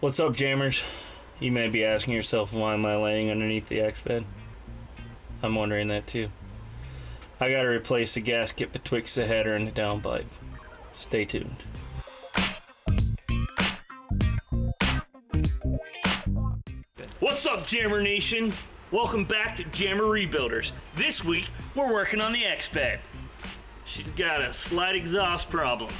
What's up, jammers? You may be asking yourself, why am I laying underneath the X bed? I'm wondering that too. I gotta replace the gasket betwixt the header and the downpipe. Stay tuned. What's up, Jammer Nation? Welcome back to Jammer Rebuilders. This week, we're working on the X bed. She's got a slight exhaust problem.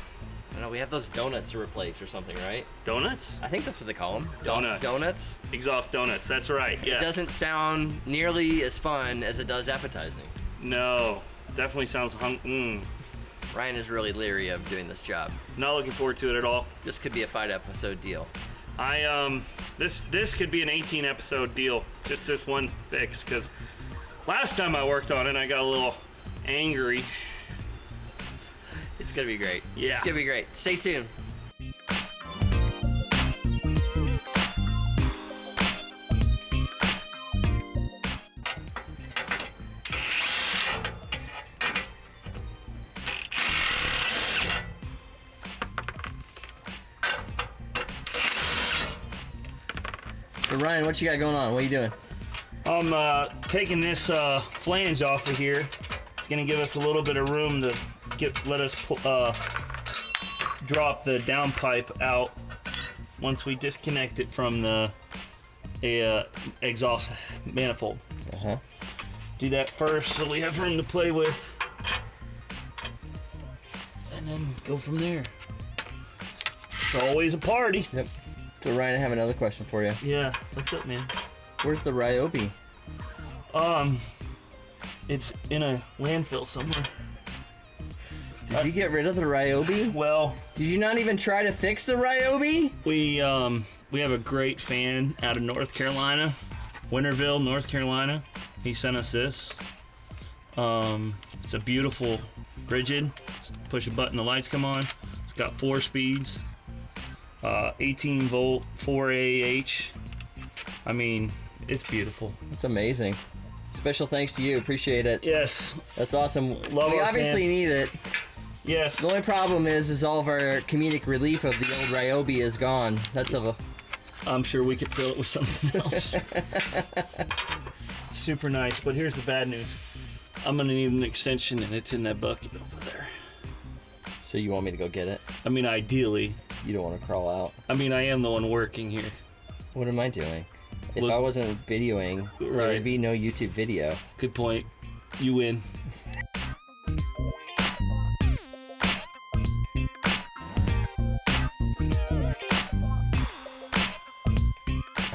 I know, we have those donuts to replace or something, right? Donuts? I think that's what they call them. Donuts. Exhaust donuts, that's right, yeah. It doesn't sound nearly as fun as it does appetizing. No, definitely sounds Ryan is really leery of doing this job. Not looking forward to it at all. This could be a 5-episode deal. This could be an 18-episode deal, just this one fix, because last time I worked on it, I got a little angry. It's gonna be great. Yeah. It's gonna be great. Stay tuned. So Ryan, what you got going on? What are you doing? I'm taking this flange off of here. It's gonna give us a little bit of room to let us drop the downpipe out once we disconnect it from the exhaust manifold. Do that first so we have room to play with, and then go from there. It's always a party. Yep. So Ryan, I have another question for you. Yeah, what's up, man? Where's the Ryobi? It's in a landfill somewhere. Did you get rid of the Ryobi? Well, did you not even try to fix the Ryobi? We have a great fan out of North Carolina, Winterville, North Carolina. He sent us this. It's a beautiful rigid. Push a button, the lights come on. It's got 4 speeds, 18 volt, 4 AH. I mean, it's beautiful. It's amazing. Special thanks to you. Appreciate it. Yes. That's awesome. Love we our obviously fans. need it. Yes. The only problem is all of our comedic relief of the old Ryobi is gone. That's of a... I'm sure we could fill it with something else. Super nice, but here's the bad news. I'm gonna need an extension, and it's in that bucket over there. So you want me to go get it? I mean, ideally. You don't want to crawl out? I mean, I am the one working here. What am I doing? If Look, I wasn't videoing, there would be no YouTube video. Good point. You win.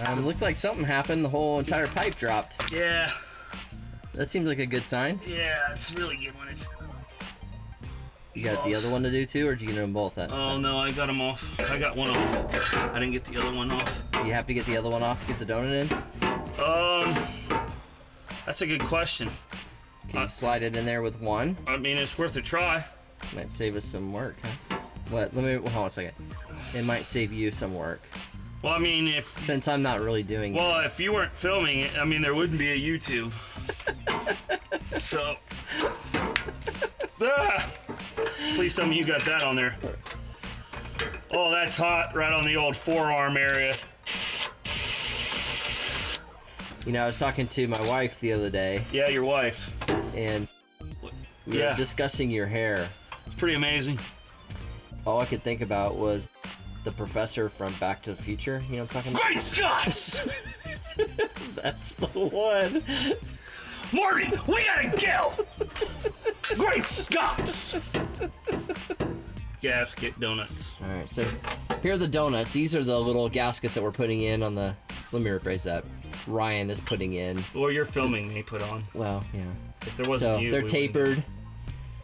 It looked like something happened. The whole entire pipe dropped. Yeah. That seems like a good sign. Yeah, it's a really good one. You got the other one to do too, or did you get them both? Oh no, I got them off. I got one off. I didn't get the other one off. You have to get the other one off to get the donut in? That's a good question. Can you slide it in there with one? I mean, it's worth a try. Might save us some work, huh? What? Hold on a second. It might save you some work. Well, I mean, since I'm not really doing it. Well, if you weren't filming it, I mean, there wouldn't be a YouTube. So, please tell me you got that on there. Oh, that's hot, right on the old forearm area. You know, I was talking to my wife the other day. Yeah, your wife. And we were discussing your hair. It's pretty amazing. All I could think about was the professor from Back to the Future. You know what I'm talking about? Great Scots! That's the one. Marty, we gotta go! Great Scots! Gasket donuts. All right, so here are the donuts. These are the little gaskets that we're putting in on the... Let me rephrase that. Ryan is putting in. Or you're filming me put on. Well, yeah. If there wasn't so they're tapered.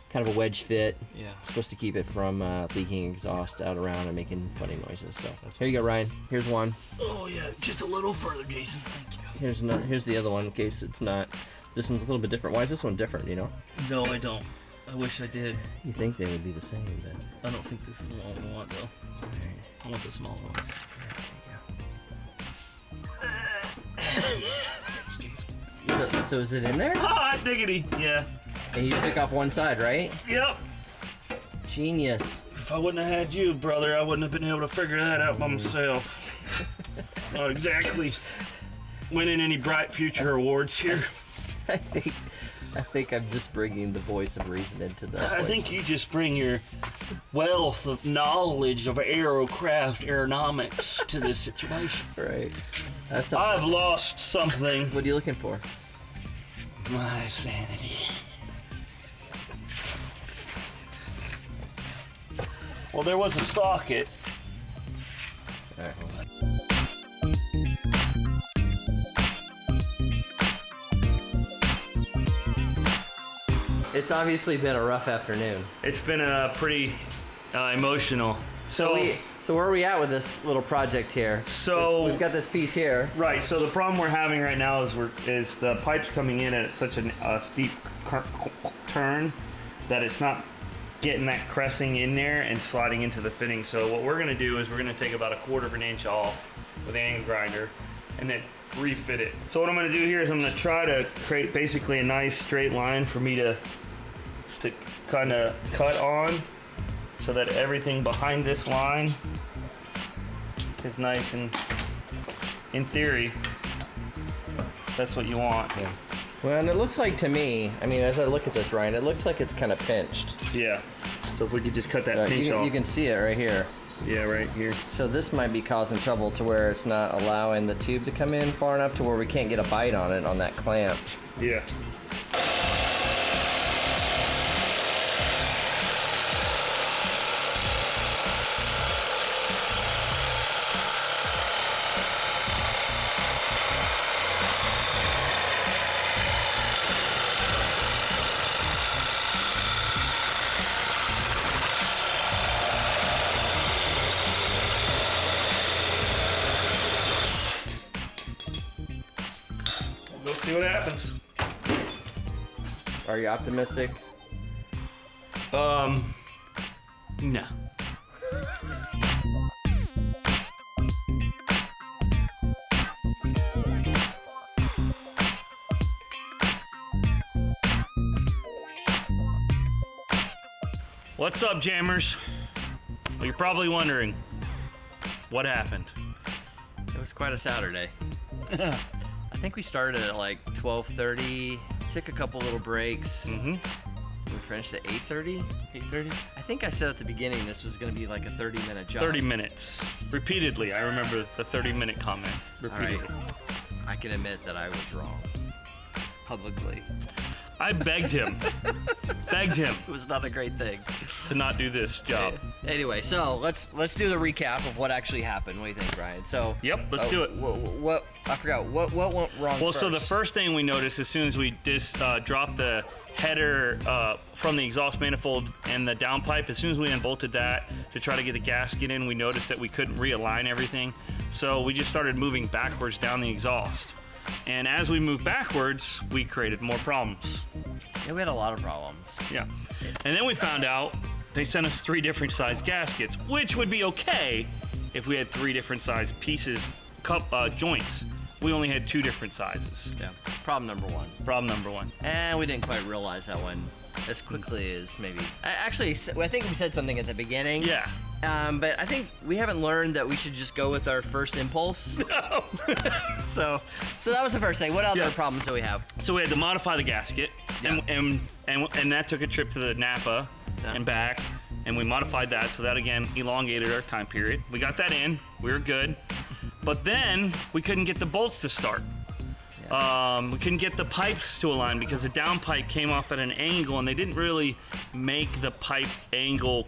Kind of a wedge fit. Yeah. It's supposed to keep it from leaking exhaust out around and making funny noises. So here you go, Ryan. Here's one. Oh yeah, just a little further, Jason. Thank you. Here's the other one in case it's not. This one's a little bit different. Why is this one different? You know? No, I don't. I wish I did. You think they would be the same, but I don't think this is the one I want though. Right. I want the small one. So is it in there? Hot diggity. Yeah. And you took off one side, right? Yep. Genius. If I wouldn't have had you, brother, I wouldn't have been able to figure that out by myself. Not exactly winning any bright future awards here. I think I'm just bringing the voice of reason into the. I think you just bring your wealth of knowledge of aerocraft aeronomics to this situation. Right. That's. I've lost something. What are you looking for? My sanity. Well, there was a socket. All right, hold on. It's obviously been a rough afternoon. It's been a pretty emotional. So where are we at with this little project here? So we've got this piece here. Right. So the problem we're having right now is the pipe's coming in at such a steep turn that it's not getting that cressing in there and sliding into the fitting. So what we're gonna do is we're gonna take about 1/4 of an inch off with the angle grinder and then refit it. So what I'm gonna do here is I'm gonna try to create basically a nice straight line for me to kind of cut on so that everything behind this line is nice, and in theory that's what you want. Yeah. Well, and it looks like to me, I mean, as I look at this, Ryan, it looks like it's kind of pinched. Yeah. So if we could just cut that pinch off. You can see it right here. Yeah, right here. So this might be causing trouble to where it's not allowing the tube to come in far enough to where we can't get a bite on it on that clamp. Yeah. We'll see what happens. Are you optimistic? No. What's up, jammers? Well, you're probably wondering, what happened? It was quite a Saturday. I think we started at like 12:30, took a couple little breaks. Mm-hmm. We finished at 8:30. 8:30? I think I said at the beginning this was going to be like a 30-minute job. 30 minutes. Repeatedly. I remember the 30-minute comment. Repeatedly. All right. I can admit that I was wrong. Publicly. I begged him. Begged him It was not a great thing. to not do this job. Anyway, so let's do the recap of what actually happened. What do you think, Brian? So Yep, let's do it. What I forgot. What went wrong? Well, first? so the first thing we noticed as soon as we dropped the header from the exhaust manifold and the downpipe, as soon as we unbolted that to try to get the gasket in, we noticed that we couldn't realign everything. So we just started moving backwards down the exhaust. And as we moved backwards, we created more problems. Yeah, we had a lot of problems. Yeah. And then we found out they sent us 3 different size gaskets, which would be okay if we had 3 different size pieces, joints. We only had 2 different sizes. Yeah. Problem number one. Problem number 1. And we didn't quite realize that one as quickly as maybe. Actually, I think we said something at the beginning. Yeah. But I think we haven't learned that we should just go with our first impulse. No. So that was the first thing. What other problems do we have? So we had to modify the gasket, Yeah. and that took a trip to the Napa and back, and we modified that, so that again elongated our time period. We got that in, we were good, but then we couldn't get the bolts to start. We couldn't get the pipes to align because the downpipe came off at an angle, and they didn't really make the pipe angle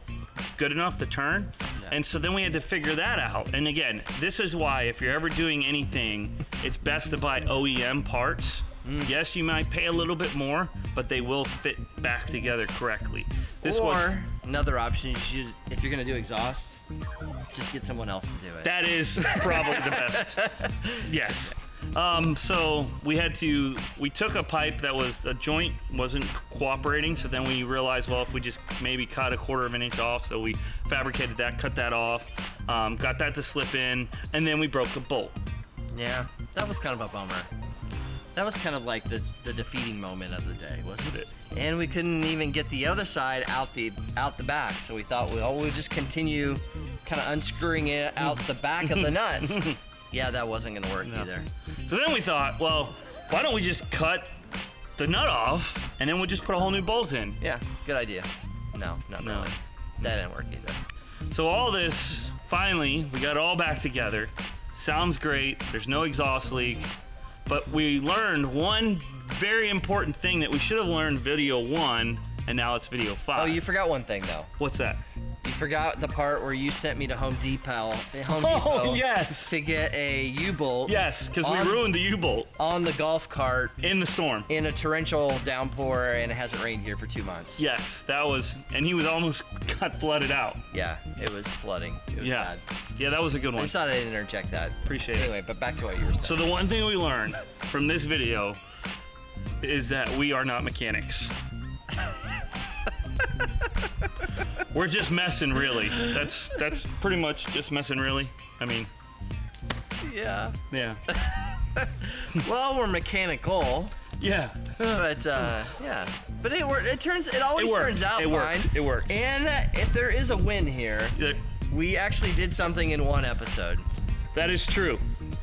good enough to turn. And so then we had to figure that out. And again, this is why if you're ever doing anything, it's best to buy OEM parts. Yes, you might pay a little bit more, but they will fit back together correctly. Another option, if you're gonna do exhaust, just get someone else to do it. That is probably the best. Yes. So we took a pipe that was, a joint wasn't cooperating, so then we realized, well, if we just maybe cut 1/4 of an inch off, so we fabricated that, cut that off, got that to slip in, and then we broke a bolt. Yeah, that was kind of a bummer. That was kind of like the defeating moment of the day, wasn't it? And we couldn't even get the other side out the back, so we thought, well, we'll just continue kind of unscrewing it out the back of the nuts. Yeah, that wasn't gonna work either. So then we thought, well, why don't we just cut the nut off, and then we'll just put a whole new bolt in. Yeah, good idea. No, not really. That didn't work either. So all this, finally, we got it all back together. Sounds great. There's no exhaust leak. But we learned one very important thing that we should have learned video 1, and now it's video 5. Oh, you forgot one thing, though. What's that? You forgot the part where you sent me to Home Depot Oh, yes. to get a U-bolt. Yes, because we ruined the U-bolt. On the golf cart. In the storm. In a torrential downpour, and it hasn't rained here for 2 months. Yes, that was, and he was almost got flooded out. Yeah, it was flooding. It was bad. Yeah, that was a good one. I just thought I'd interject that. Appreciate it. Anyway, but back to what you were saying. So the one thing we learned from this video is that we are not mechanics. We're just messing, really. That's pretty much just messing, really. I mean, yeah. Yeah. Well, we're mechanical. Yeah. But yeah. But it always turns out fine. It works. And if there is a win here, we actually did something in one episode. That is true.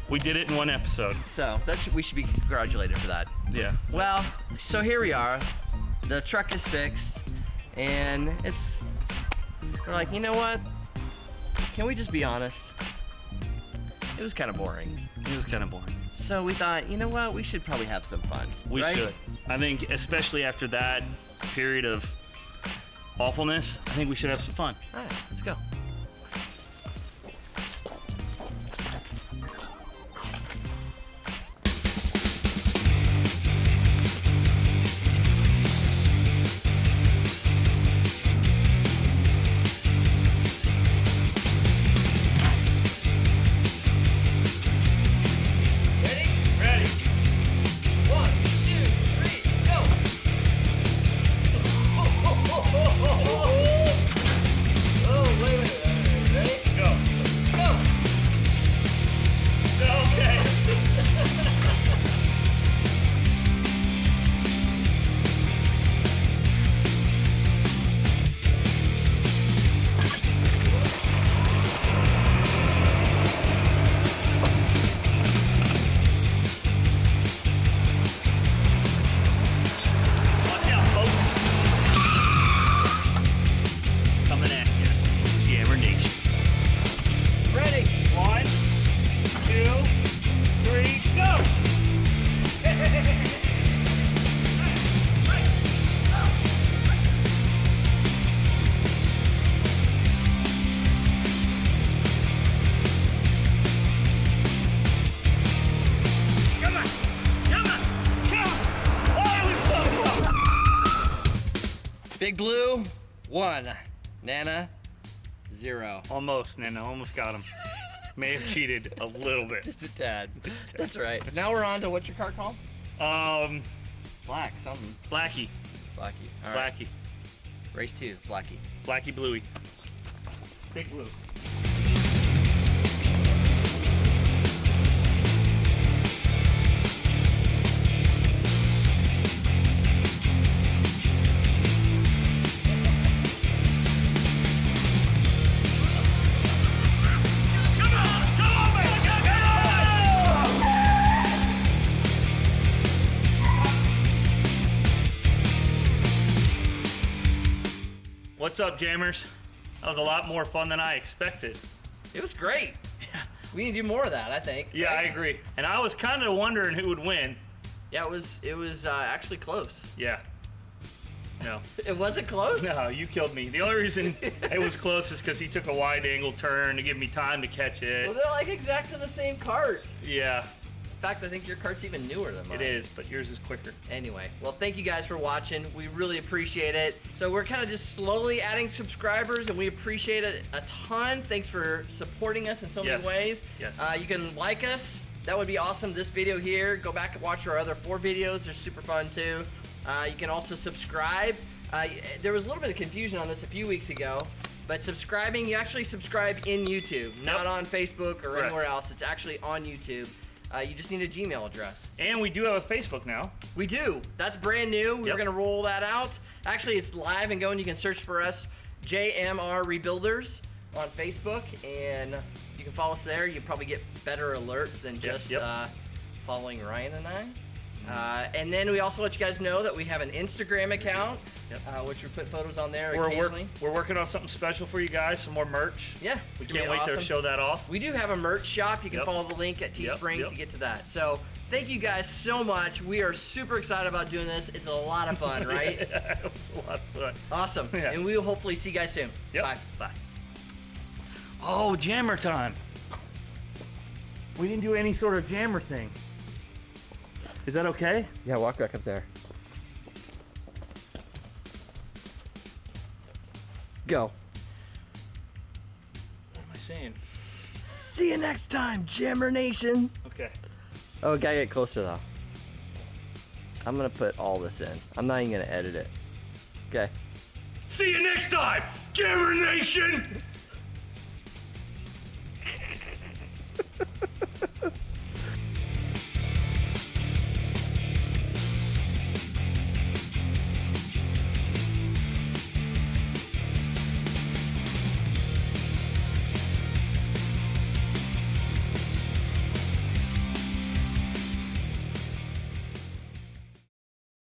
We did it in one episode. So we should be congratulated for that. Yeah. Well, so here we are. The truck is fixed, and we're like, you know what? Can we just be honest? It was kind of boring. It was kind of boring. So we thought, you know what? We should probably have some fun. We should. I think, especially after that period of awfulness, I think we should have some fun. All right, let's go. Big Blue, 1. Nana, 0. Almost, Nana. Almost got him. May have cheated a little bit. Just a tad. That's right. Now we're on to what's your car called? Black something. Blackie. Blackie. All right. Blackie. Race 2, Blackie. Blackie Bluey. Big Blue. What's up, Jammers? That was a lot more fun than I expected. It was great. We need to do more of that, I think. Yeah, right? I agree. And I was kind of wondering who would win. Yeah, it was actually close. Yeah. No. It wasn't close? No, you killed me. The only reason it was close is because he took a wide angle turn to give me time to catch it. Well, they're like exactly the same cart. Yeah. In fact, I think your cart's even newer than mine. It is, but yours is quicker. Anyway, well, thank you guys for watching. We really appreciate it. So we're kind of just slowly adding subscribers, and we appreciate it a ton. Thanks for supporting us in so many ways. Yes. You can like us. That would be awesome. This video here, go back and watch our other 4 videos. They're super fun, too. You can also subscribe. There was a little bit of confusion on this a few weeks ago, but subscribing, you actually subscribe in YouTube, not on Facebook or anywhere else. It's actually on YouTube. You just need a Gmail address. And we do have a Facebook now. We do. That's brand new. We're Yep. going to roll that out. Actually, it's live and going. You can search for us, JMR Rebuilders, on Facebook, and you can follow us there. You probably get better alerts than just following Ryan and I. And then we also let you guys know that we have an Instagram account, which we put photos on there occasionally. We're working on something special for you guys, some more merch. Yeah, we can't wait to show that off. We do have a merch shop. You can follow the link at Teespring to get to that. So thank you guys so much. We are super excited about doing this. It's a lot of fun, right? Yeah, it was a lot of fun. Awesome. Yeah. And we will hopefully see you guys soon. Yep. Bye. Bye. Oh, jammer time. We didn't do any sort of jammer thing. Is that okay? Yeah, walk back up there. Go. What am I saying? See you next time, Jammer Nation. Okay. Oh, gotta get closer though. I'm gonna put all this in. I'm not even gonna edit it. Okay. See you next time, Jammer Nation!